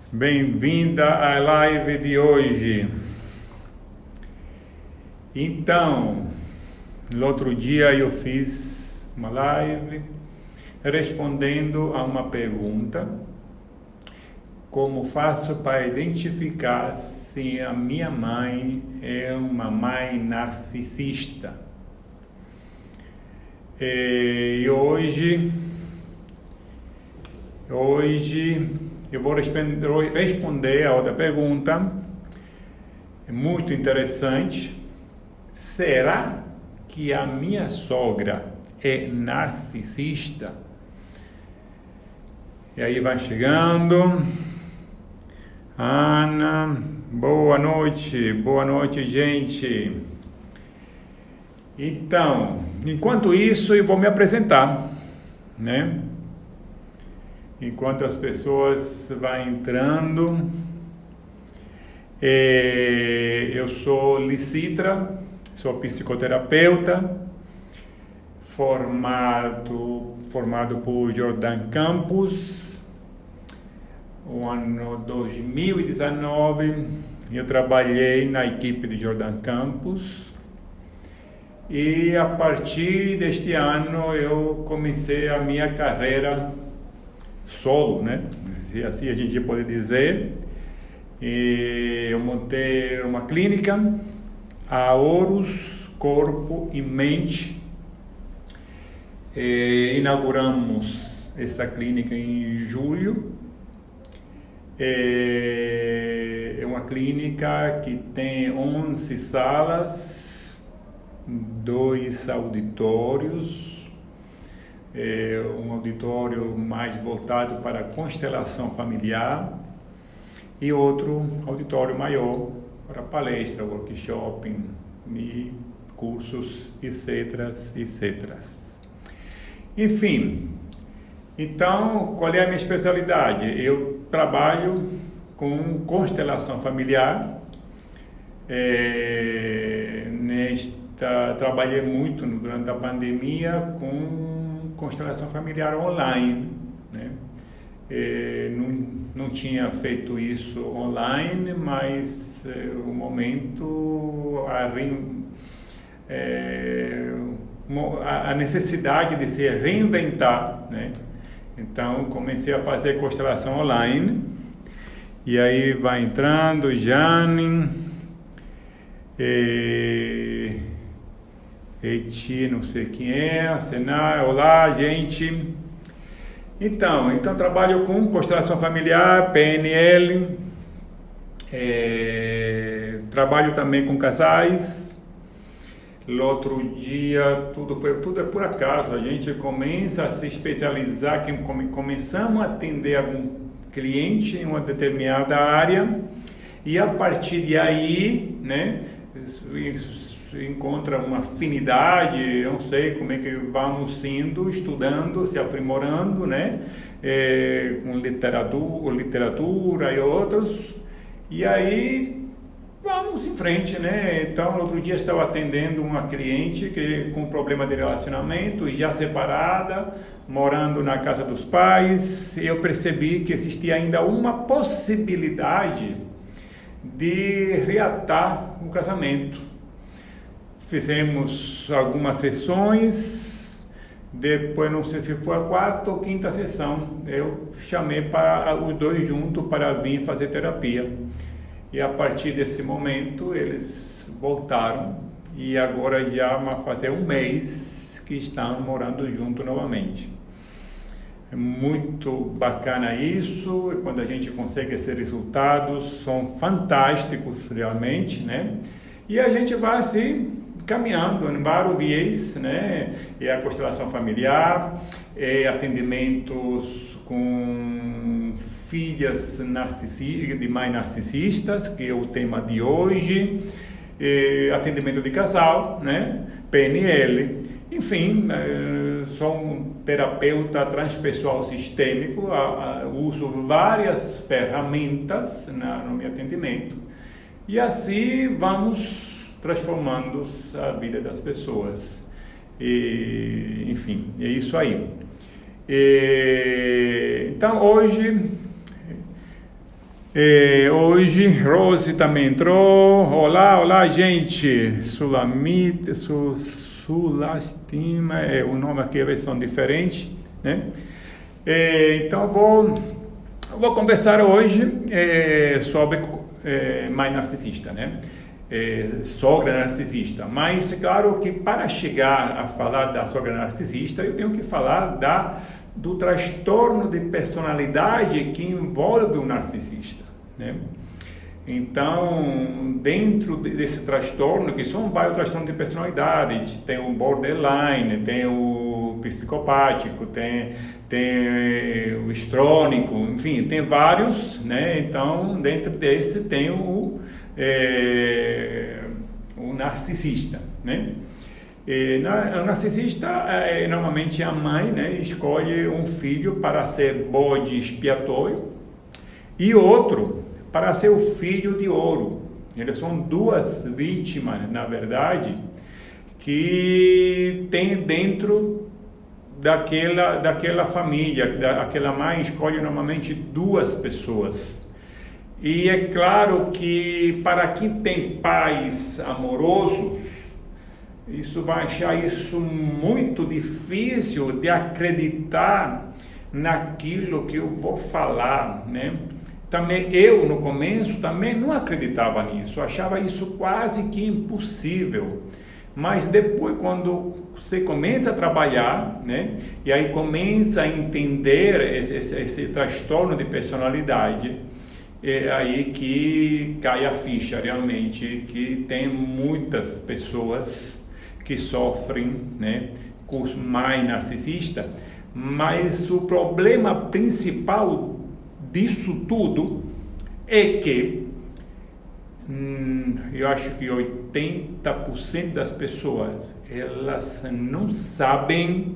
Bem-vinda à live de hoje. Então, no outro dia eu fiz uma live respondendo a uma pergunta: como faço para identificar se a minha mãe é uma mãe narcisista? E hoje eu vou responder a outra pergunta, é muito interessante. Será que a minha sogra é narcisista? E aí vai chegando. Ana, boa noite, gente. Então, enquanto isso, eu vou me apresentar, né? Enquanto as pessoas vão entrando, eu sou Licitra, sou psicoterapeuta, formado por Jordan Campos. O ano 2019, eu trabalhei na equipe de Jordan Campos e a partir deste ano eu comecei a minha carreira solo, né? Se assim a gente pode dizer. E eu montei uma clínica, a Horus Corpo e Mente. Inauguramos essa clínica em julho. É uma clínica que tem 11 salas, 2 auditórios, um auditório mais voltado para a constelação familiar e outro auditório maior para palestra, workshop e cursos, etc. Enfim, então, qual é a minha especialidade? Eu trabalho com constelação familiar. Trabalhei muito durante a pandemia com constelação familiar online, né? Não tinha feito isso online, mas o momento, a necessidade de se reinventar, né? Então comecei a fazer constelação online. E aí vai entrando Jane, Eiti, não sei quem é, Senai, olá gente. Então trabalho com constelação familiar, PNL, trabalho também com casais. No outro dia, tudo é por acaso, a gente começa a se especializar, começamos a atender algum cliente em uma determinada área e a partir de aí, né, encontra uma afinidade, eu não sei como é que vamos indo, estudando, se aprimorando, né, com literatura e outros, e aí vamos em frente, né? Então, no outro dia estava atendendo uma cliente com problema de relacionamento, já separada, morando na casa dos pais. Eu percebi que existia ainda uma possibilidade de reatar o casamento. Fizemos algumas sessões, depois não sei se foi a quarta ou quinta sessão, eu chamei para os dois juntos para vir fazer terapia. E a partir desse momento eles voltaram e agora já fazer um mês que estão morando junto novamente. É muito bacana isso, e quando a gente consegue esses resultados, são fantásticos realmente, né? E a gente vai assim caminhando em vários viés, né? É a constelação familiar, atendimentos com filhas de mães narcisistas, que é o tema de hoje, atendimento de casal, né? PNL, enfim, sou um terapeuta transpessoal sistêmico, uso várias ferramentas no meu atendimento e assim vamos transformando a vida das pessoas. Enfim, é isso aí. Então hoje Hoje, Rose também entrou. Olá, olá, gente. Sulastima, o nome aqui é a versão diferente, né? Então, vou conversar hoje sobre mãe narcisista, né? Sogra narcisista. Mas, claro que para chegar a falar da sogra narcisista, eu tenho que falar do transtorno de personalidade que envolve o narcisista, né? Então, dentro desse transtorno, que são vários transtornos de personalidade, tem o borderline, tem o psicopático, tem o histrônico, enfim, tem vários, né? Então, dentro desse tem o narcisista, né? O narcisista, normalmente a mãe, né, escolhe um filho para ser bode expiatório e outro para ser o filho de ouro. Eles são duas vítimas, na verdade, que tem dentro daquela família. Aquela mãe escolhe normalmente duas pessoas. E é claro que para quem tem pais amorosos, isso vai achar isso muito difícil de acreditar naquilo que eu vou falar, né? Também eu no começo também não acreditava nisso, achava isso quase que impossível. Mas depois, quando você começa a trabalhar, né, e aí começa a entender esse transtorno de personalidade, é aí que cai a ficha realmente, que tem muitas pessoas que sofrem, né, com mãe narcisista, mas o problema principal disso tudo é que eu acho que 80% das pessoas, elas não sabem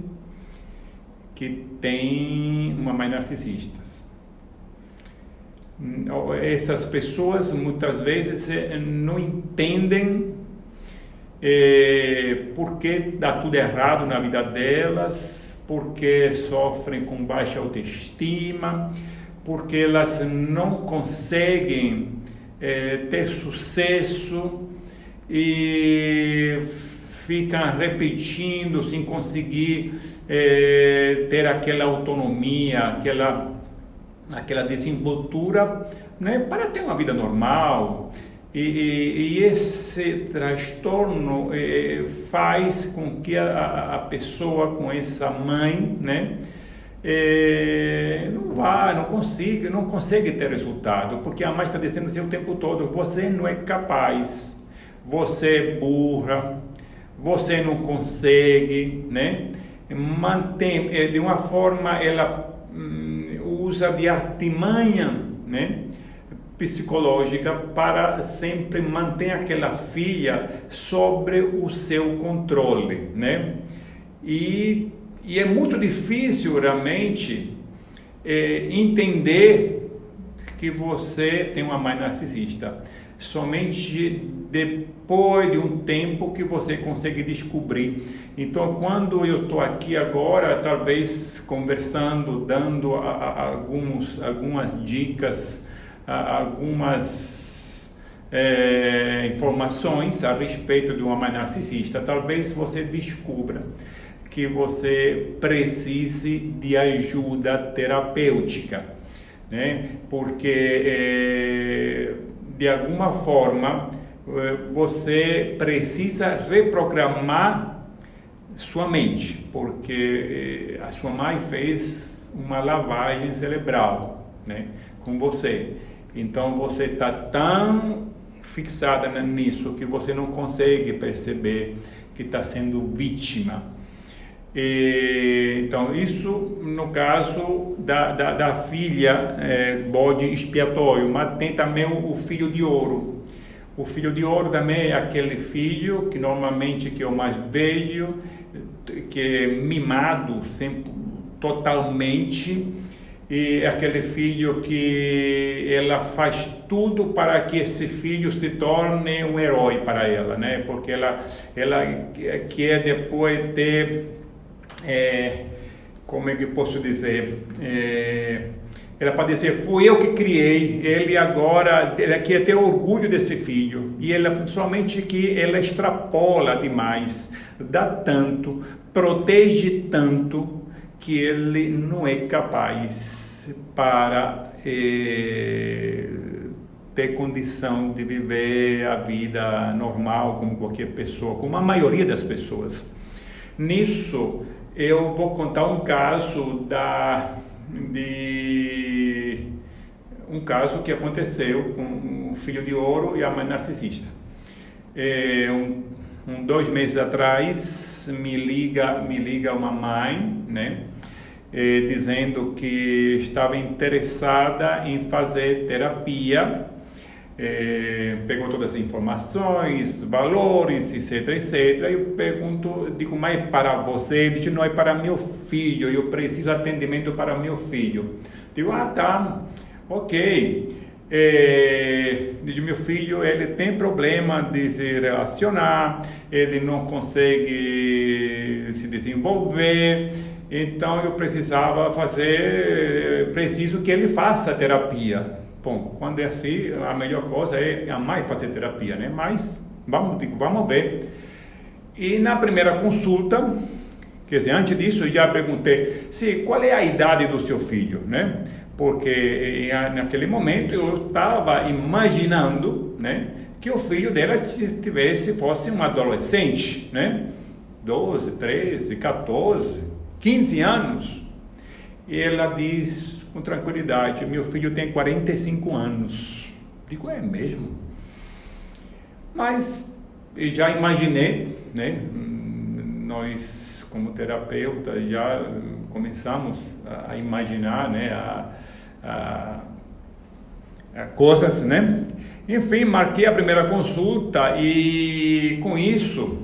que tem uma mãe narcisista. Essas pessoas muitas vezes não entendem porque dá tudo errado na vida delas, porque sofrem com baixa autoestima, porque elas não conseguem ter sucesso e ficam repetindo sem conseguir ter aquela autonomia, aquela desenvoltura, né, para ter uma vida normal. E esse transtorno faz com que a pessoa com essa mãe, né, não consegue ter resultado, porque a mãe está dizendo assim o tempo todo: você não é capaz, você é burra, você não consegue, né? Mantém, de uma forma, ela usa de artimanha, né, psicológica para sempre manter aquela filha sobre o seu controle, né? E é muito difícil realmente entender que você tem uma mãe narcisista. Somente depois de um tempo que você consegue descobrir. Então, quando eu estou aqui agora, talvez conversando, dando algumas dicas, algumas informações a respeito de uma mãe narcisista, talvez você descubra que você precise de ajuda terapêutica, né? Porque de alguma forma você precisa reprogramar sua mente, porque a sua mãe fez uma lavagem cerebral, né, com você. Então você está tão fixada nisso que você não consegue perceber que está sendo vítima. Então isso no caso da filha bode expiatório, mas tem também o filho de ouro. O filho de ouro também é aquele filho que normalmente que é o mais velho, que é mimado sempre, totalmente, e aquele filho que ela faz tudo para que esse filho se torne um herói para ela, né? Porque ela quer depois ter, como é que posso dizer, Era para dizer, fui eu que criei, ele agora, ele quer ter orgulho desse filho. E ele, somente que ele extrapola demais, dá tanto, protege tanto, que ele não é capaz para ter condição de viver a vida normal, como qualquer pessoa, como a maioria das pessoas. Nisso, eu vou contar um caso um caso que aconteceu com o filho de ouro e a mãe narcisista. 2 meses atrás me liga uma mãe, né, dizendo que estava interessada em fazer terapia. Pegou todas as informações, valores, etc, etc. Eu pergunto, digo, mas é para você? Ele diz, não, é para meu filho, eu preciso de atendimento para meu filho. Digo, tá, ok. Diz, meu filho, ele tem problema de se relacionar, ele não consegue se desenvolver, então eu preciso que ele faça terapia. Bom, quando é assim, a melhor coisa é a mãe fazer terapia, né? Mas vamos ver. E na primeira consulta, quer dizer, antes disso, eu já perguntei qual é a idade do seu filho, né? Porque naquele momento eu estava imaginando, né, que o filho dela fosse um adolescente, né? 12, 13, 14, 15 anos. E ela diz com tranquilidade, meu filho tem 45 anos. Digo, é mesmo? Mas eu já imaginei, né? Nós, como terapeutas, já começamos a imaginar, né? Coisas, né? Enfim, marquei a primeira consulta e com isso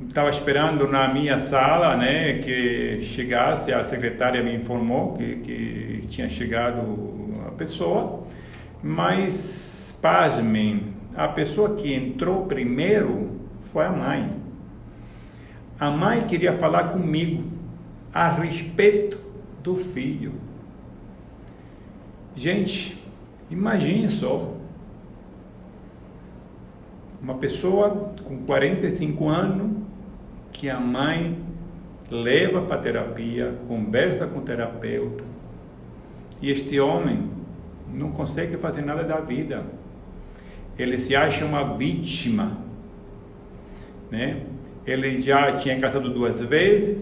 estava esperando na minha sala, né, que chegasse, a secretária me informou que tinha chegado a pessoa, mas, pasmem, a pessoa que entrou primeiro foi a mãe. A mãe queria falar comigo a respeito do filho. Gente, imagine só, uma pessoa com 45 anos, que a mãe leva para terapia, conversa com o terapeuta, e este homem não consegue fazer nada da vida. Ele se acha uma vítima, né? Ele já tinha casado 2 vezes,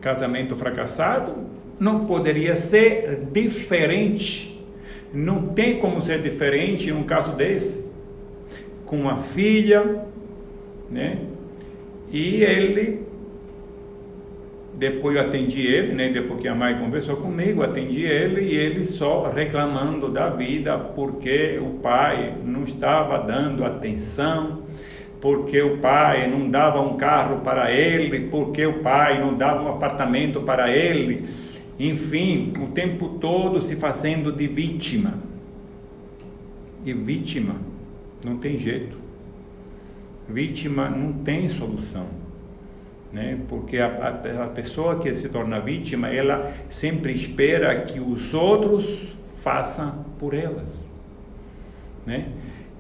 casamento fracassado, não poderia ser diferente. Não tem como ser diferente em um caso desse, com uma filha, né? E ele, depois eu atendi ele, né? Depois que a mãe conversou comigo, atendi ele, e ele só reclamando da vida, porque o pai não estava dando atenção, porque o pai não dava um carro para ele, porque o pai não dava um apartamento para ele, enfim, o tempo todo se fazendo de vítima. E vítima não tem jeito. Vítima não tem solução, né? Porque a pessoa que se torna vítima, ela sempre espera que os outros façam por elas, né?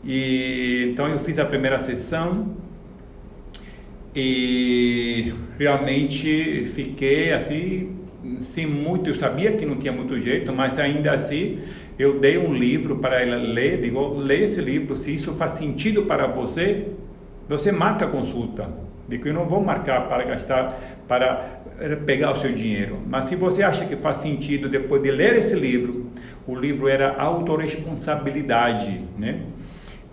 E então eu fiz a primeira sessão e realmente fiquei assim, sem muito. Eu sabia que não tinha muito jeito, mas ainda assim eu dei um livro para ela ler. Digo, lê esse livro, se isso faz sentido para você, você marca a consulta. Digo, eu não vou marcar para gastar, para pegar o seu dinheiro. Mas se você acha que faz sentido depois de ler esse livro, o livro era autorresponsabilidade, né?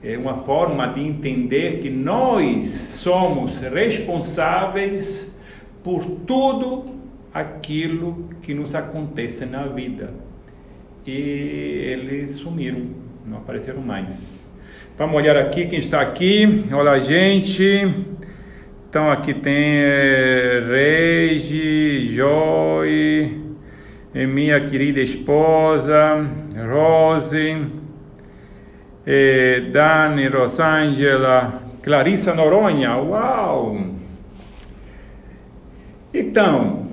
É uma forma de entender que nós somos responsáveis por tudo aquilo que nos acontece na vida. E eles sumiram, não apareceram mais. Vamos olhar aqui quem está aqui. Olá, gente. Então aqui tem Regi, Joy, minha querida esposa, Rose, Dani, Rosângela, Clarissa Noronha. Uau! Então,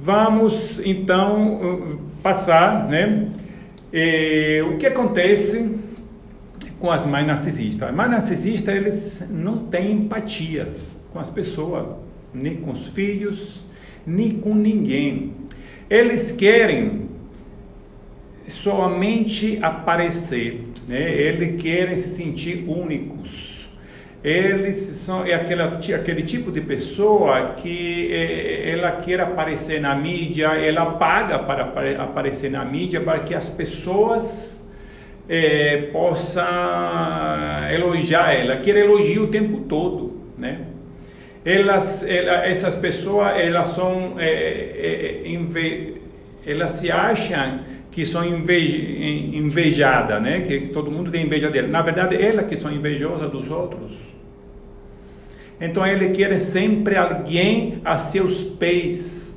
Vamos então passar, né? O que acontece com as mães narcisistas? As mães narcisistas, eles não têm empatias com as pessoas, nem com os filhos, nem com ninguém. Eles querem somente aparecer, né? Eles querem se sentir únicos. Eles são aquele tipo de pessoa que ela quer aparecer na mídia, ela paga para aparecer na mídia para que as pessoas possam elogiar ela, quer elogio o tempo todo, né? Essas pessoas, elas são elas se acham que são invejadas, né? Que todo mundo tem inveja dela. Na verdade, elas que são invejosas dos outros. Então, ele quer sempre alguém a seus pés.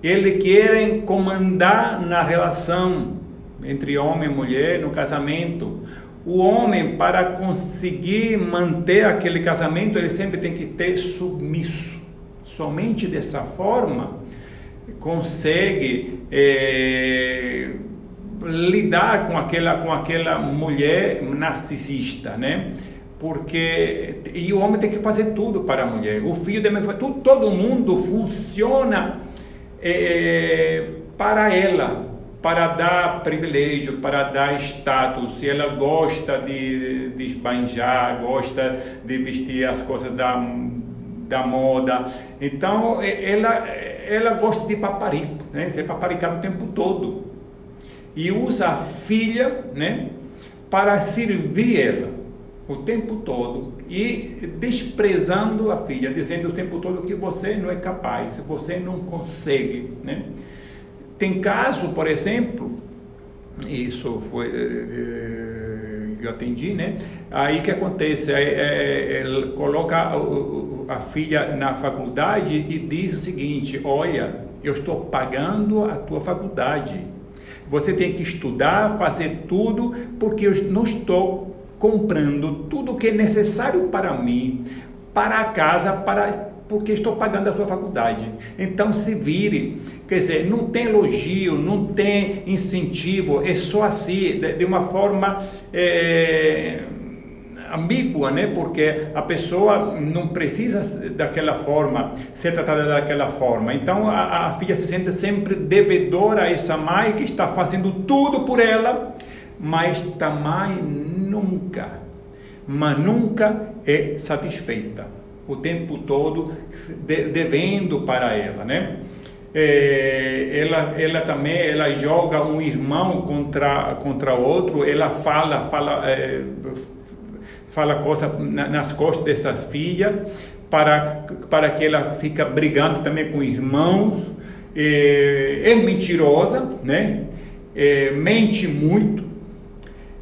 Ele quer comandar na relação entre homem e mulher, no casamento. O homem, para conseguir manter aquele casamento, ele sempre tem que ter submisso. Somente dessa forma, consegue lidar com aquela mulher narcisista, né? E o homem tem que fazer tudo para a mulher. O filho também faz tudo. Todo mundo funciona para ela, para dar privilégio, para dar status. Se ela gosta de esbanjar, gosta de vestir as coisas da moda, então ela gosta de paparico, né? Ser paparicado o tempo todo. E usa a filha, né, para servir ela o tempo todo e desprezando a filha, dizendo o tempo todo que você não é capaz, você não consegue, né? Tem caso, por exemplo, isso foi eu atendi, né? Aí que acontece? Ele coloca a filha na faculdade e diz o seguinte: olha, eu estou pagando a tua faculdade, você tem que estudar, fazer tudo, porque eu não estou comprando tudo que é necessário para mim, para a casa, porque estou pagando a tua faculdade. Então se vire. Quer dizer, não tem elogio, não tem incentivo, é só assim, de uma forma ambígua, né? Porque a pessoa não precisa daquela forma, ser tratada daquela forma. Então a filha se sente sempre devedora a essa mãe que está fazendo tudo por ela, mas a mãe nunca é satisfeita, o tempo todo devendo para ela, né? Ela também joga um irmão contra outro, ela fala coisa nas costas dessas filhas para que ela fica brigando também com irmãos. É mentirosa, né? Mente muito.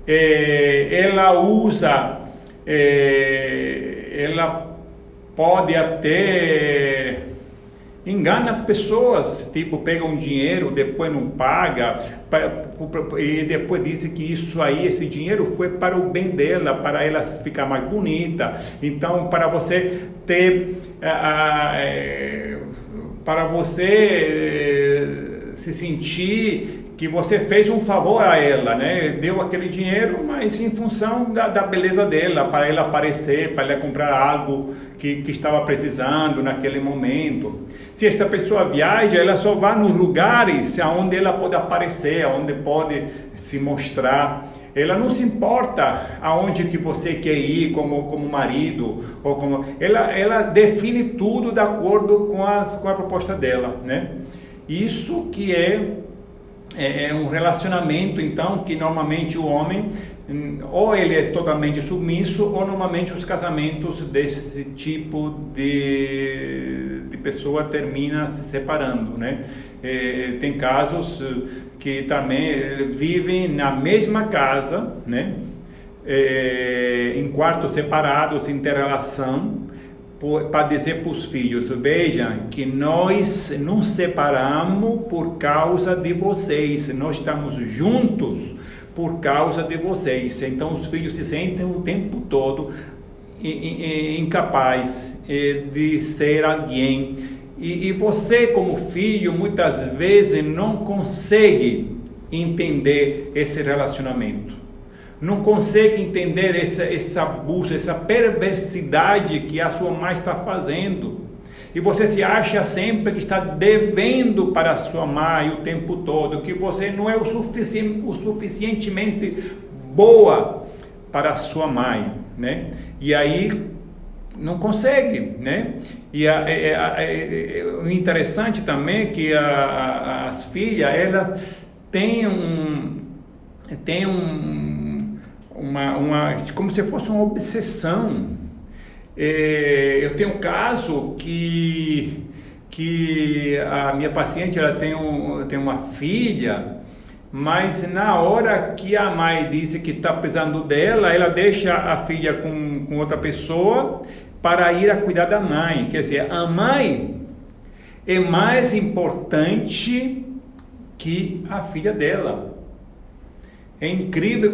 Ela usa, ela pode até engana as pessoas, tipo, pega um dinheiro, depois não paga, e depois diz que esse dinheiro foi para o bem dela, para ela ficar mais bonita. Então, para você ter, para você se sentir que você fez um favor a ela, né? Deu aquele dinheiro, mas em função da beleza dela, para ela aparecer, para ela comprar algo que estava precisando naquele momento. Se esta pessoa viaja, ela só vai nos lugares onde ela pode aparecer, onde pode se mostrar. Ela não se importa aonde que você quer ir como marido, ou como ela define tudo de acordo com a proposta dela, né? Isso que é um relacionamento, então, que normalmente o homem, ou ele é totalmente submisso, ou normalmente os casamentos desse tipo de pessoa termina se separando, né? Tem casos que também vivem na mesma casa, né? Em quartos separados, inter-relação, para dizer para os filhos: vejam que nós nos separamos por causa de vocês, nós estamos juntos por causa de vocês. Então os filhos se sentem o tempo todo incapazes de ser alguém E você, como filho, muitas vezes não consegue entender esse relacionamento. Não consegue entender esse abuso, essa perversidade que a sua mãe está fazendo. E você se acha sempre que está devendo para a sua mãe o tempo todo, que você não é o suficientemente boa para a sua mãe, né? E aí não consegue, né? E o interessante também é que as filhas, elas têm como se fosse uma obsessão. Eu tenho um caso que a minha paciente, ela tem uma filha, mas na hora que a mãe disse que está precisando dela, ela deixa a filha com outra pessoa para ir a cuidar da mãe. Quer dizer, a mãe é mais importante que a filha dela. É incrível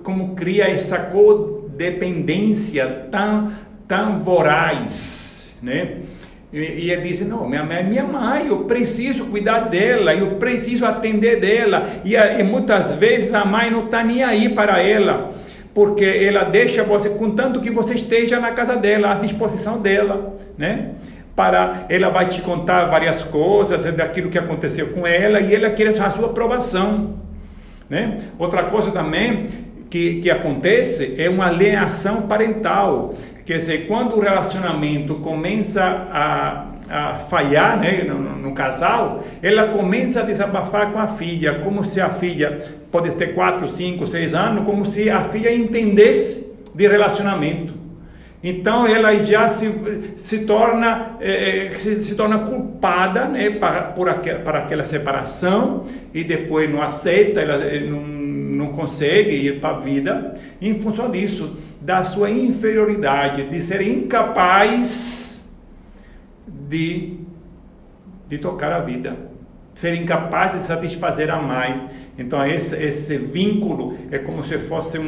como cria essa codependência tão voraz, né? E ele disse, não, minha mãe, eu preciso cuidar dela, eu preciso atender dela. E muitas vezes a mãe não está nem aí para ela, porque ela deixa você, contanto que você esteja na casa dela, à disposição dela, né? Ela vai te contar várias coisas daquilo que aconteceu com ela, e ela quer a sua aprovação, né? Outra coisa também que acontece é uma alienação parental. Quer dizer, quando o relacionamento começa a falhar, né, no casal, ela começa a desabafar com a filha, como se a filha pode ter 4, 5, 6 anos, como se a filha entendesse de relacionamento. Então ela já se torna culpada, né, para aquela separação, e depois não aceita, ela não consegue ir para a vida em função disso, da sua inferioridade, de ser incapaz de tocar a vida, ser incapaz de satisfazer a mãe. Então esse vínculo é como se fosse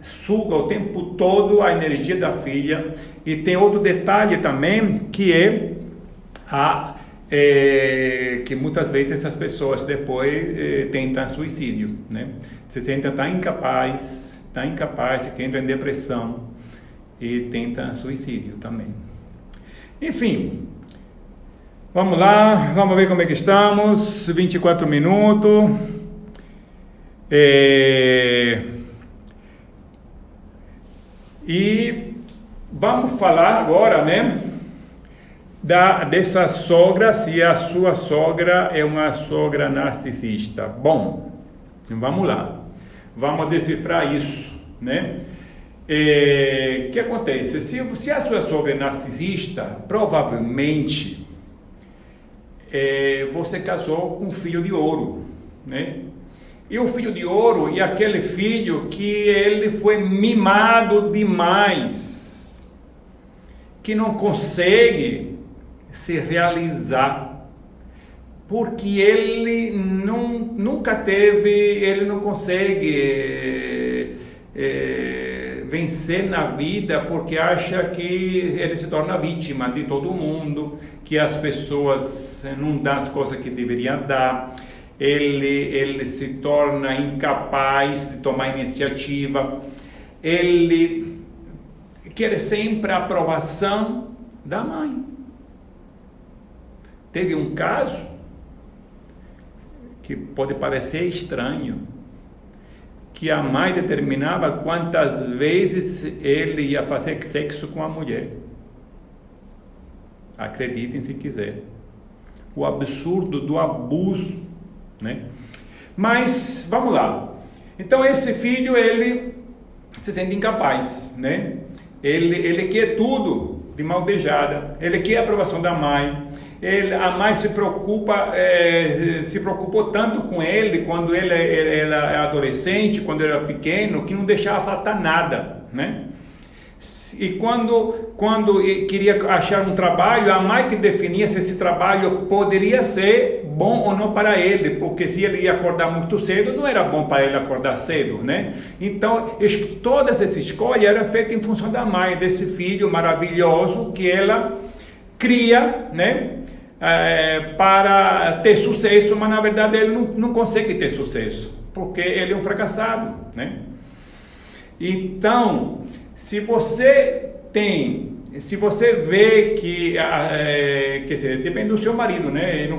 suga o tempo todo a energia da filha. E tem outro detalhe também, que que muitas vezes essas pessoas depois tentam suicídio, né? Se sentem tão incapaz, que entram em depressão e tentam suicídio também. Enfim, vamos lá, vamos ver como é que estamos. 24 minutos. E vamos falar agora, né, dessa sogra, se a sua sogra é uma sogra narcisista. Bom, vamos lá, vamos decifrar isso, né? O que acontece? Se a sua sogra é narcisista, provavelmente você casou com um filho de ouro, né? E o filho de ouro é aquele filho que ele foi mimado demais, que não consegue se realizar, porque ele nunca teve, ele não consegue vencer na vida, porque acha que ele se torna vítima de todo mundo, que as pessoas não dão as coisas que deveriam dar. Ele se torna incapaz de tomar iniciativa, ele quer sempre a aprovação da mãe. Teve um caso que pode parecer estranho, que a mãe determinava quantas vezes ele ia fazer sexo com a mulher. Acreditem se quiser. O absurdo do abuso, né? Mas vamos lá. Então esse filho, ele se sente incapaz, né? Ele quer tudo de mão beijada, ele quer a aprovação da mãe. A mãe se preocupou tanto com ele quando ele era adolescente, quando ele era pequeno, que não deixava faltar nada, né? E quando queria achar um trabalho, a mãe que definia se esse trabalho poderia ser bom ou não para ele, porque se ele ia acordar muito cedo, não era bom para ele acordar cedo, né? Então, todas essas escolhas eram feitas em função da mãe, desse filho maravilhoso que ela cria, né? para ter sucesso, mas na verdade ele não consegue ter sucesso, porque ele é um fracassado, né? Então, se você vê que, quer dizer, depende do seu marido, né? Eu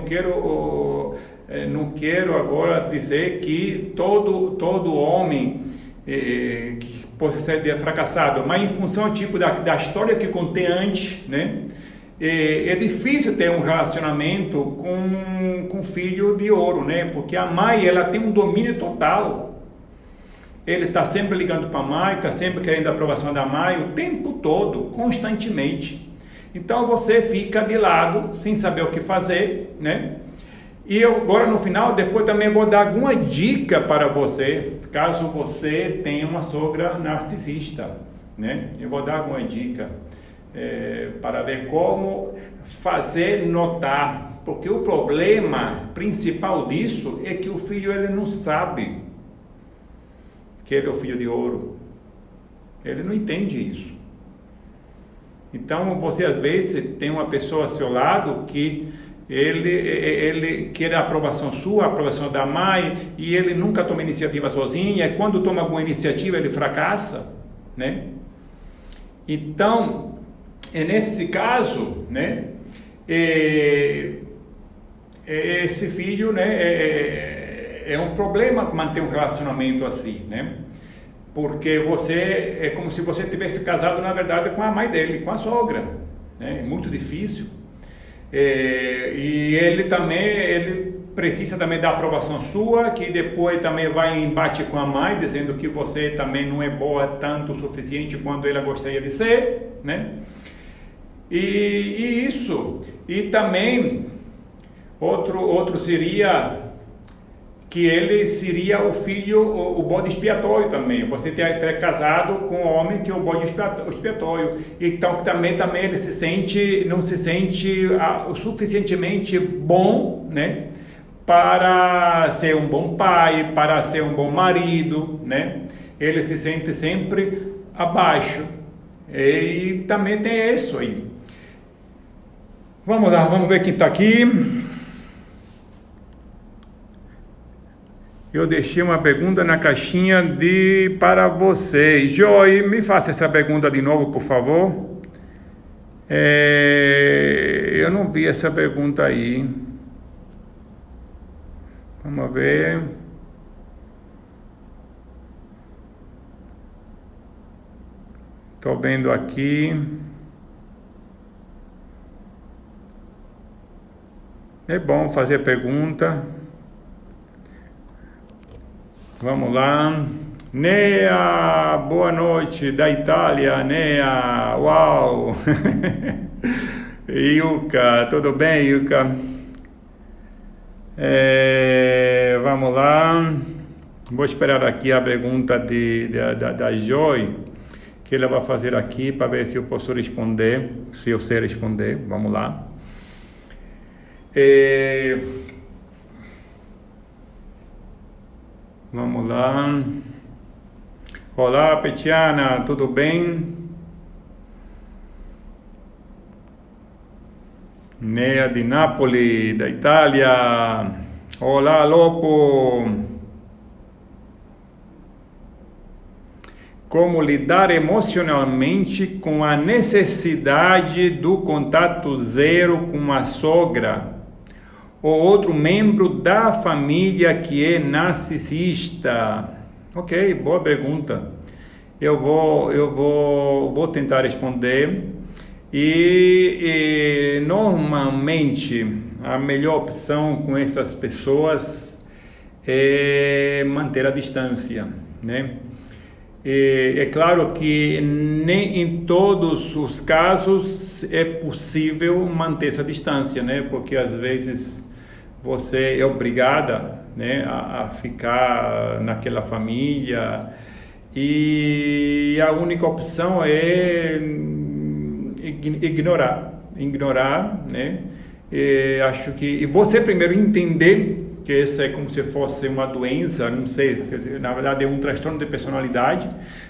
não quero agora dizer que todo homem que possa ser fracassado, mas em função tipo da história que contei antes, né? É difícil ter um relacionamento com filho de ouro, né? Porque a mãe, ela tem um domínio total. Ele está sempre ligando para a mãe, está sempre querendo a aprovação da mãe, o tempo todo, constantemente. Então você fica de lado, sem saber o que fazer, né? E eu agora no final, depois também vou dar alguma dica para você, caso você tenha uma sogra narcisista, né? Eu vou dar alguma dica para ver como fazer notar, porque o problema principal disso é que o filho ele não sabe que ele é o filho de ouro, ele não entende isso. Então você às vezes tem uma pessoa ao seu lado que ele quer a aprovação sua, a aprovação da mãe, e ele nunca toma iniciativa sozinho, e quando toma alguma iniciativa ele fracassa, né? Então, nesse caso, né, esse filho, né, é um problema manter um relacionamento assim, né? Porque você é como se você tivesse casado na verdade com a mãe dele, com a sogra, né? É muito difícil. E ele precisa também da aprovação sua, que depois também vai em embate com a mãe, dizendo que você também não é boa tanto o suficiente quanto ela gostaria de ser, né? E isso, e também outro seria que ele seria o filho, o bode expiatório também. Você ter casado com um homem que é o bode expiatório. Então também ele não se sente o suficientemente bom, né, para ser um bom pai, para ser um bom marido, né? Ele se sente sempre abaixo. E também tem isso aí. Vamos lá, vamos ver quem está aqui. Eu deixei uma pergunta na caixinha para vocês. Joy, me faça essa pergunta de novo, por favor. Eu não vi essa pergunta aí. Vamos ver. Estou vendo aqui. É bom fazer pergunta. Vamos lá. Nea, boa noite, da Itália, Nea, uau! Ilka, tudo bem, Ilka? Vamos lá. Vou esperar aqui a pergunta da Joy, que ela vai fazer aqui, para ver se eu posso responder, se eu sei responder. Vamos lá. Vamos lá. Olá, Petiana, tudo bem? Nea de Nápoles, da Itália. Olá, Lopo. Como lidar emocionalmente com a necessidade do contato zero com a sogra ou outro membro da família que é narcisista? Ok, boa pergunta. Eu vou tentar responder. E normalmente a melhor opção com essas pessoas é manter a distância, né? É claro que nem em todos os casos é possível manter essa distância, né? Porque às vezes você é obrigada, né, a ficar naquela família, e a única opção é ignorar, né? Acho que você primeiro entender que essa é como se fosse uma doença, não sei, quer dizer, na verdade é um transtorno de personalidade,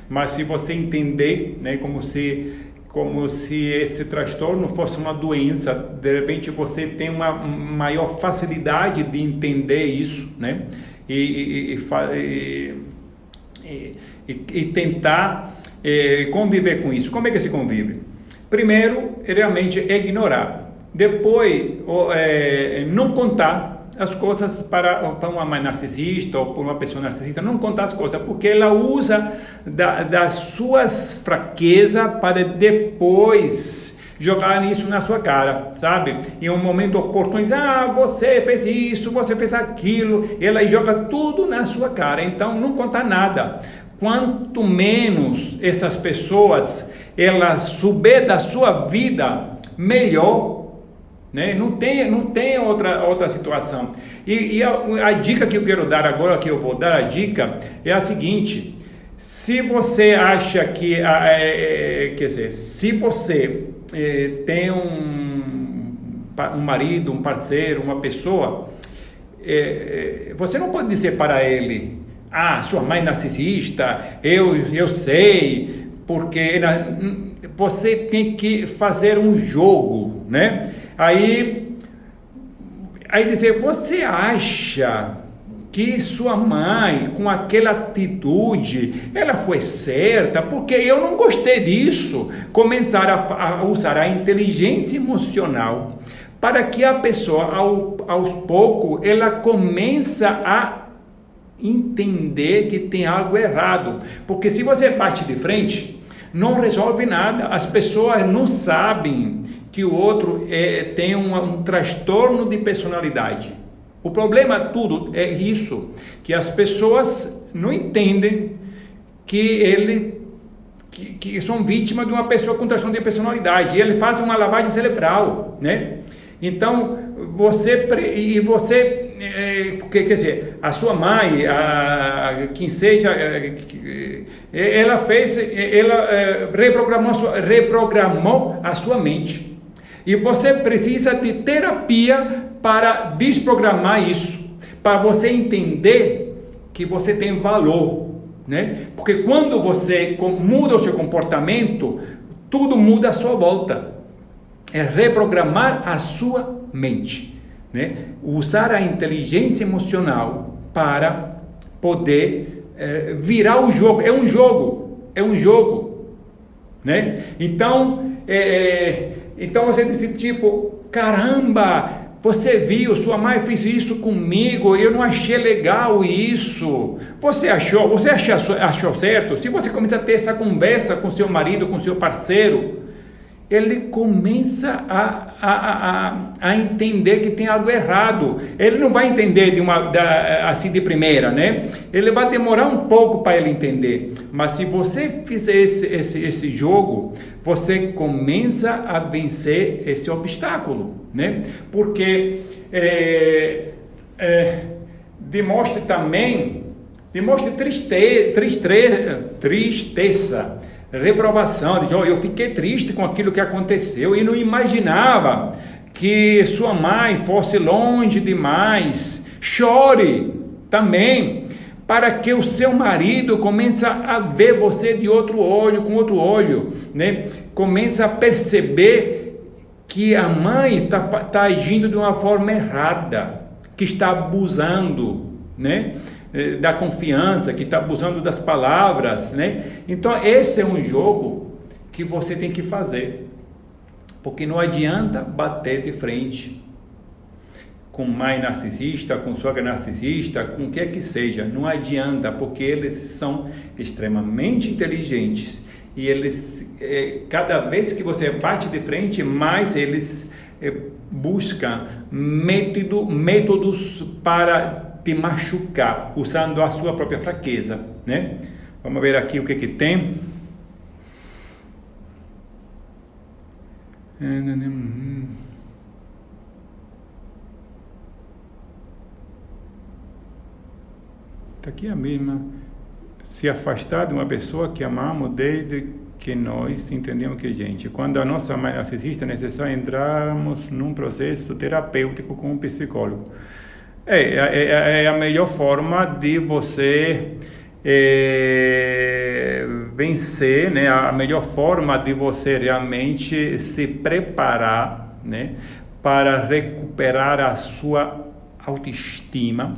mas se você entender, né, como se como se esse transtorno fosse uma doença. De repente você tem uma maior facilidade de entender isso, né? E tentar conviver com isso. Como é que se convive? Primeiro, realmente ignorar. Depois, não contar as coisas para uma mãe narcisista ou para uma pessoa narcisista, não contar as coisas, porque ela usa das suas fraquezas para depois jogar isso na sua cara, sabe? Em um momento oportuno, diz, você fez isso, você fez aquilo, ela joga tudo na sua cara. Então, não contar nada. Quanto menos essas pessoas, elas souber da sua vida, melhor. Né? Não tem outra situação. E a dica que eu quero dar agora, que eu vou dar a dica, é a seguinte: se você acha que, quer dizer, se você tem um marido, um parceiro, uma pessoa, você não pode dizer para ele, sua mãe é narcisista, eu sei, porque você tem que fazer um jogo, né? Aí dizer, você acha que sua mãe, com aquela atitude, ela foi certa? Porque eu não gostei disso. Começar a usar a inteligência emocional para que a pessoa, aos poucos, ela começa a entender que tem algo errado. Porque se você bate de frente, não resolve nada. As pessoas não sabem que o outro tem um transtorno de personalidade. O problema tudo é isso, que as pessoas não entendem que são vítimas de uma pessoa com transtorno de personalidade, e ele faz uma lavagem cerebral, né? Então, porque, quer dizer, a sua mãe, quem seja, ela reprogramou a sua mente. E você precisa de terapia para desprogramar isso, para você entender que você tem valor, né? Porque quando você muda o seu comportamento, tudo muda à sua volta. É reprogramar a sua mente, né? Usar a inteligência emocional para poder virar o jogo. É um jogo, né? Então você disse tipo, caramba, você viu, sua mãe fez isso comigo, eu não achei legal isso. Você achou certo? Se você começa a ter essa conversa com seu marido, com seu parceiro, ele começa a entender que tem algo errado. Ele não vai entender assim de primeira, né? Ele vai demorar um pouco para ele entender. Mas se você fizer esse jogo, você começa a vencer esse obstáculo, né? Porque demonstre tristeza, reprovação, eu fiquei triste com aquilo que aconteceu e não imaginava que sua mãe fosse longe demais. Chore também, para que o seu marido comece a ver você de outro olho, com outro olho, né? Comece a perceber que a mãe está agindo de uma forma errada, que está abusando, né? Da confiança, que está abusando das palavras, né? Então esse é um jogo que você tem que fazer, porque não adianta bater de frente com mãe narcisista, com sogra narcisista, com o que seja, não adianta, porque eles são extremamente inteligentes e eles, cada vez que você bate de frente, mais eles buscam métodos para te machucar, usando a sua própria fraqueza, né? Vamos ver aqui o que tem. Está aqui a mesma. Se afastar de uma pessoa que amamos desde que nós entendemos que, gente, quando a nossa mãe narcisista, é necessário entrarmos num processo terapêutico com um psicólogo. É a melhor forma de você vencer, né? A melhor forma de você realmente se preparar, né? Para recuperar a sua autoestima,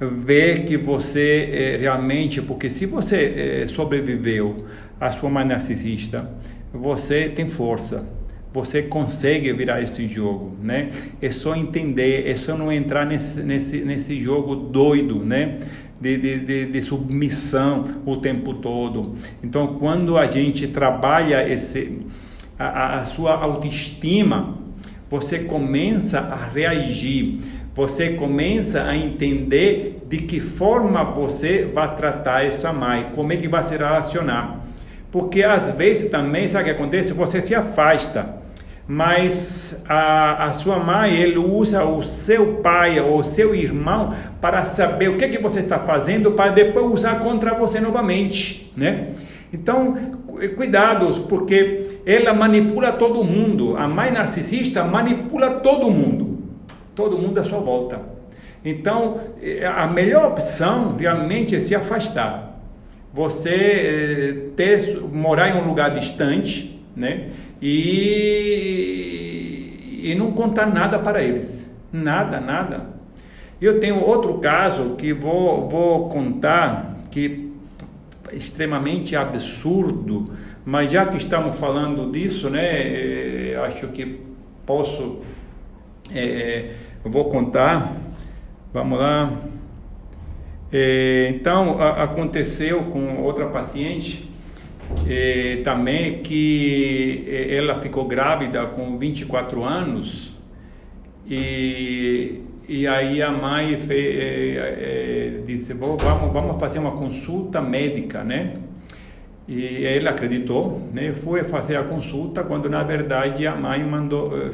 ver que você realmente, porque se você sobreviveu à sua mãe narcisista, você tem força, você consegue virar esse jogo, né? É só entender, é só não entrar nesse jogo doido, né? De submissão o tempo todo. Então, quando a gente trabalha a sua autoestima, você começa a reagir, você começa a entender de que forma você vai tratar essa mãe, como é que vai se relacionar. Porque às vezes também, sabe o que acontece? Você se afasta, mas a sua mãe, ele usa o seu pai ou o seu irmão para saber o que que você está fazendo, para depois usar contra você novamente, né? Então, cuidados, porque ela manipula todo mundo. A mãe narcisista manipula todo mundo à sua volta. Então, a melhor opção realmente é se afastar. Você morar em um lugar distante, né? E não contar nada para eles. Nada. Eu tenho outro caso que vou contar, que é extremamente absurdo, mas já que estamos falando disso, né? Acho que posso... eu vou contar. Vamos lá. Então, aconteceu com outra paciente também, que ela ficou grávida com 24 anos e aí a mãe disse, vamos fazer uma consulta médica, né? E ela acreditou, né? Foi fazer a consulta, quando na verdade a mãe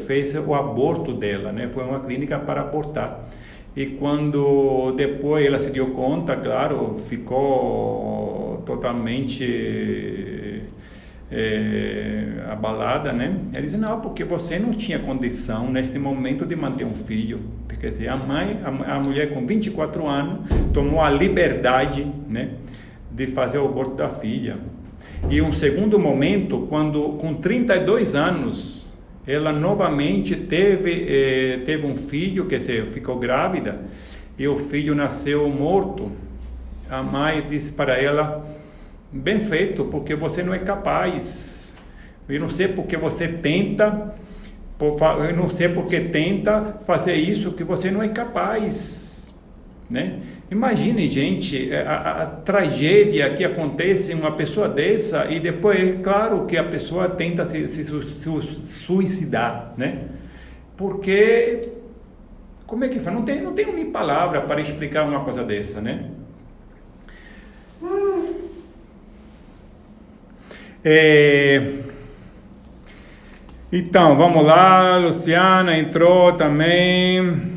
fez o aborto dela, né? Foi uma clínica para abortar. E quando depois ela se deu conta, claro, ficou totalmente abalada, né? Ela disse, não, porque você não tinha condição neste momento de manter um filho. Quer dizer, a mulher com 24 anos tomou a liberdade, né, de fazer o aborto da filha. E um segundo momento, quando com 32 anos, ela novamente teve um filho, quer dizer, ficou grávida, e o filho nasceu morto. A mãe disse para ela, bem feito, porque você não é capaz. Eu não sei porque você tenta, eu não sei porque tenta fazer isso que você não é capaz, né? Imagine, gente, a tragédia que acontece em uma pessoa dessa, e depois, é claro que a pessoa tenta se suicidar, né? Porque, como é que faz? Não tenho nem palavra para explicar uma coisa dessa, né? Então, vamos lá, Luciana entrou também.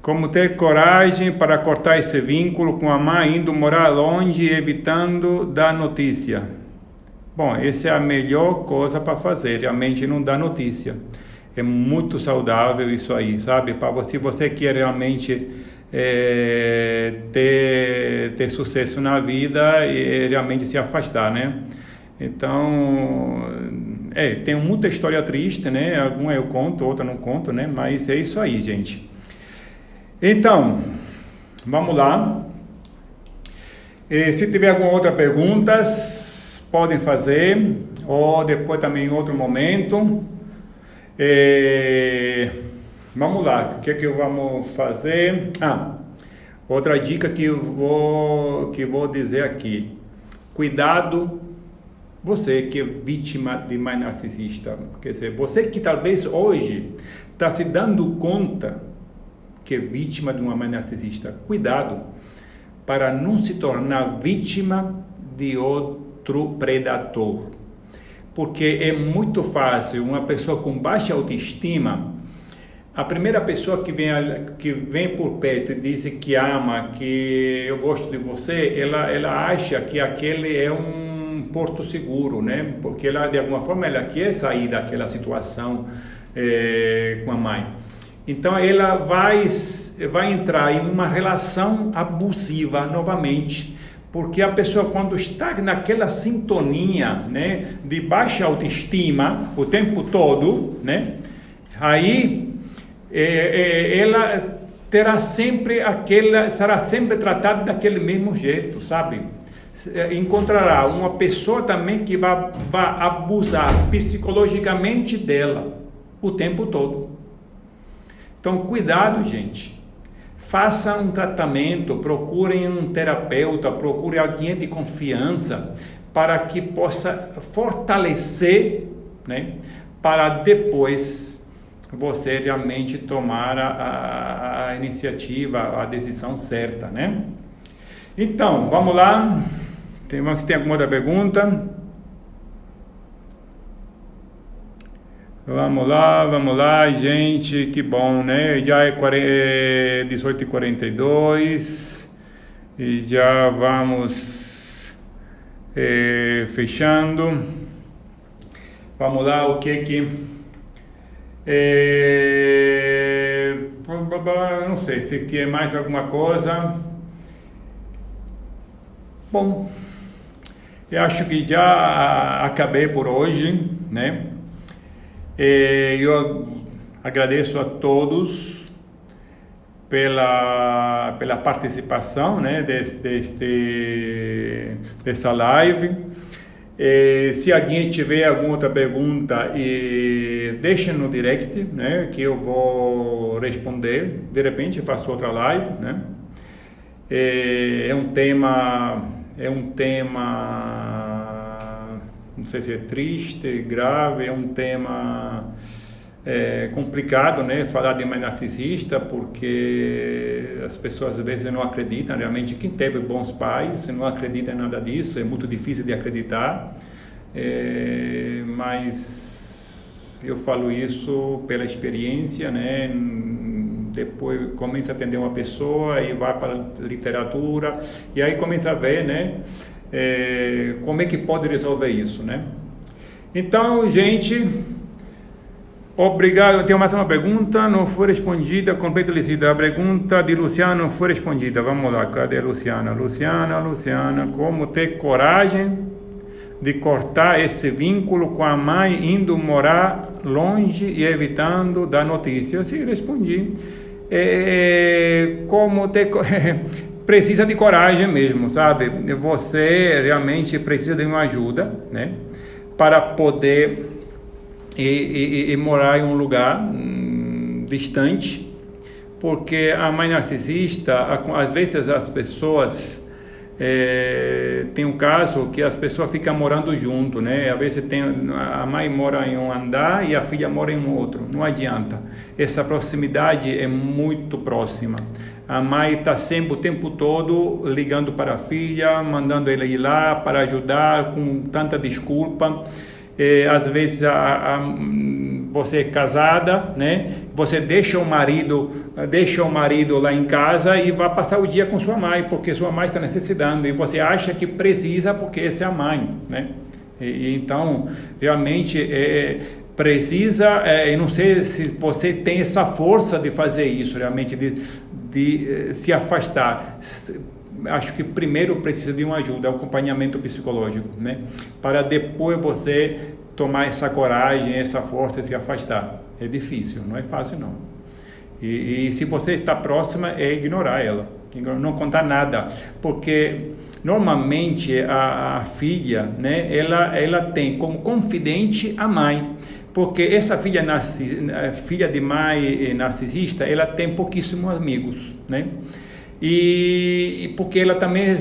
Como ter coragem para cortar esse vínculo com a mãe, indo morar longe, evitando dar notícia. Bom, essa é a melhor coisa para fazer, realmente não dar notícia. É muito saudável isso aí, sabe? Se você quer realmente ter sucesso na vida e realmente se afastar, né? Então, tem muita história triste, né? Alguma eu conto, outra não conto, né? Mas é isso aí, gente. Então, vamos lá. Se tiver alguma outra pergunta, podem fazer, ou depois também em outro momento. Vamos lá, o que vamos fazer? Outra dica que eu vou dizer aqui. Cuidado, você que é vítima de mãe narcisista. Quer dizer, você que talvez hoje está se dando conta que é vítima de uma mãe narcisista. Cuidado para não se tornar vítima de outro predador. Porque é muito fácil uma pessoa com baixa autoestima, a primeira pessoa que vem por perto e diz que ama, que eu gosto de você, ela acha que aquele é um porto seguro, né? Porque ela, de alguma forma, ela quer sair daquela situação com a mãe. Então ela vai entrar em uma relação abusiva novamente, porque a pessoa, quando está naquela sintonia, né, de baixa autoestima o tempo todo, né, aí ela terá sempre será sempre tratada daquele mesmo jeito, sabe? Encontrará uma pessoa também que vai abusar psicologicamente dela o tempo todo. Então, cuidado, gente. Faça um tratamento, procurem um terapeuta, procure alguém de confiança para que possa fortalecer, né, para depois você realmente tomar a iniciativa, a decisão certa, né? Então, vamos lá. Se tem alguma outra pergunta? Vamos lá, gente, que bom, né? Já é 18h42 e já vamos fechando. Vamos lá, o que não sei se quer mais alguma coisa. Bom, eu acho que já acabei por hoje, né? Eu agradeço a todos pela participação, né, dessa live. Se alguém tiver alguma outra pergunta, deixa no direct, né, que eu vou responder. De repente faço outra live, né? É um tema, não sei se é triste, grave, é um tema complicado, né? Falar de mãe narcisista, porque as pessoas às vezes não acreditam realmente. Quem teve bons pais não acredita em nada disso, é muito difícil de acreditar, mas eu falo isso pela experiência, né? Depois começa a atender uma pessoa e vai para a literatura e aí começa a ver, né? Como é que pode resolver isso, né? Então, gente, obrigado. Tenho mais uma pergunta, não foi respondida, completo licida. A pergunta de Luciana não foi respondida. Vamos lá, cadê a Luciana? Luciana, como ter coragem de cortar esse vínculo com a mãe, indo morar longe e evitando dar notícia? Eu sim, respondi. Como ter precisa de coragem mesmo, sabe? Você realmente precisa de uma ajuda, né, para poder ir morar em um lugar distante, porque a mãe narcisista, às vezes as pessoas tem um caso que as pessoas ficam morando junto, né? Às vezes a mãe mora em um andar e a filha mora em um outro. Não adianta. Essa proximidade é muito próxima. A mãe está sempre o tempo todo ligando para a filha, mandando ela ir lá para ajudar, com tanta desculpa. Às vezes você é casada, né? Você deixa o marido lá em casa e vai passar o dia com sua mãe, porque sua mãe está necessitando, e você acha que precisa porque essa é a mãe, né? Então, realmente precisa, eu não sei se você tem essa força de fazer isso, realmente, de se afastar. Acho que primeiro precisa de uma ajuda, acompanhamento psicológico, né? Para depois você tomar essa coragem, essa força de se afastar. É difícil, não é fácil não. E se você está próxima, é ignorar ela, não contar nada, porque normalmente a filha, né, ela tem como confidente a mãe, porque essa filha de mãe narcisista, ela tem pouquíssimos amigos, né? E porque ela também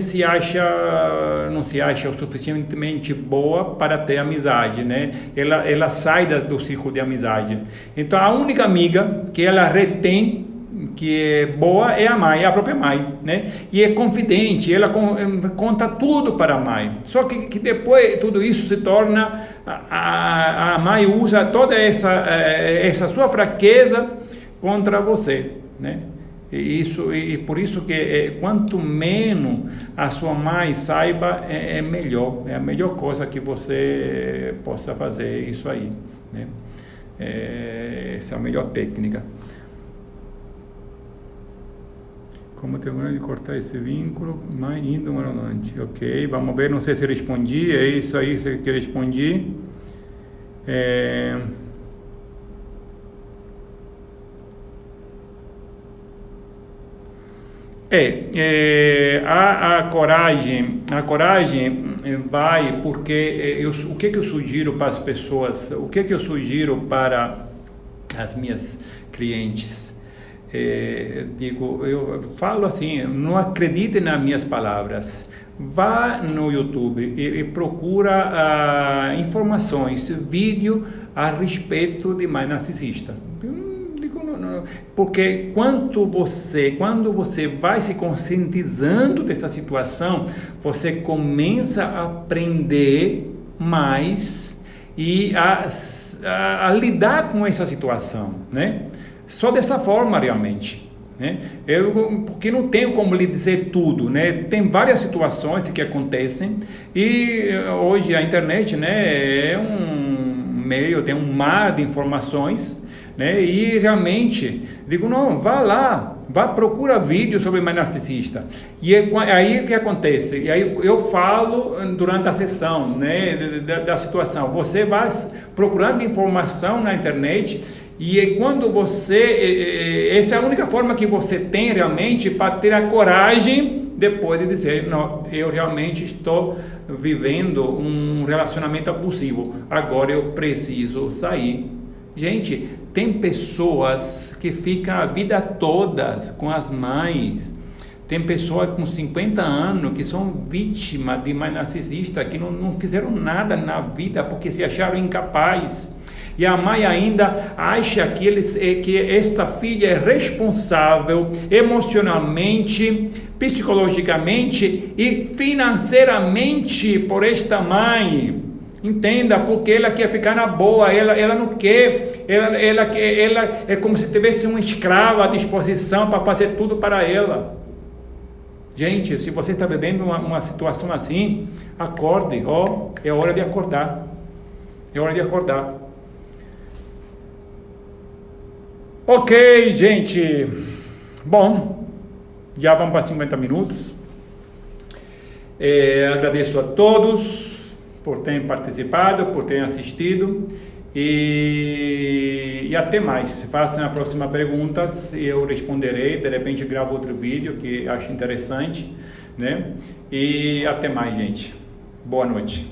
não se acha o suficientemente boa para ter amizade, né? Ela sai do círculo de amizade. Então a única amiga que ela retém, que é boa, é a mãe, é a própria mãe, né? E é confidente, ela conta tudo para a mãe. Só que depois tudo isso se torna, a mãe usa toda essa sua fraqueza contra você, né? E por isso que quanto menos a sua mãe saiba, é melhor. É a melhor coisa que você possa fazer, isso aí, né? Essa é a melhor técnica. Como terminar de cortar esse vínculo, mas indo mais adiante. Ok, vamos ver, não sei se respondi, é isso aí que eu respondi. A coragem vai porque o que eu sugiro para as pessoas, o que eu sugiro para as minhas clientes? Eu falo assim, não acredite nas minhas palavras. Vá no YouTube e procura informações, vídeo a respeito de mãe narcisista. Porque quando você vai se conscientizando dessa situação, você começa a aprender mais e a lidar com essa situação, né? Só dessa forma realmente, né? Porque não tenho como lhe dizer tudo, né? Tem várias situações que acontecem e hoje a internet, né, é um meio, tem um mar de informações, né? E realmente digo, não, vá lá, procura vídeo sobre mãe narcisista. E aí o que acontece? E aí eu falo durante a sessão, né, da situação. Você vai procurando informação na internet e quando essa é a única forma que você tem realmente para ter a coragem depois de dizer, não, eu realmente estou vivendo um relacionamento abusivo, agora eu preciso sair. Gente, tem pessoas que ficam a vida toda com as mães. Tem pessoas com 50 anos que são vítimas de mãe narcisista, que não fizeram nada na vida porque se acharam incapazes. E a mãe ainda acha que esta filha é responsável emocionalmente, psicologicamente e financeiramente por esta mãe. Entenda, porque ela quer ficar na boa, ela não quer, ela é como se tivesse uma escrava à disposição para fazer tudo para ela. Gente, se você está vivendo uma situação assim, acorde, é hora de acordar, é hora de acordar. Ok, gente, bom, já vamos para 50 minutos, agradeço a todos por terem participado, por terem assistido e até mais. Façam a próxima perguntas e eu responderei. De repente gravo outro vídeo que acho interessante, né? E até mais, gente. Boa noite.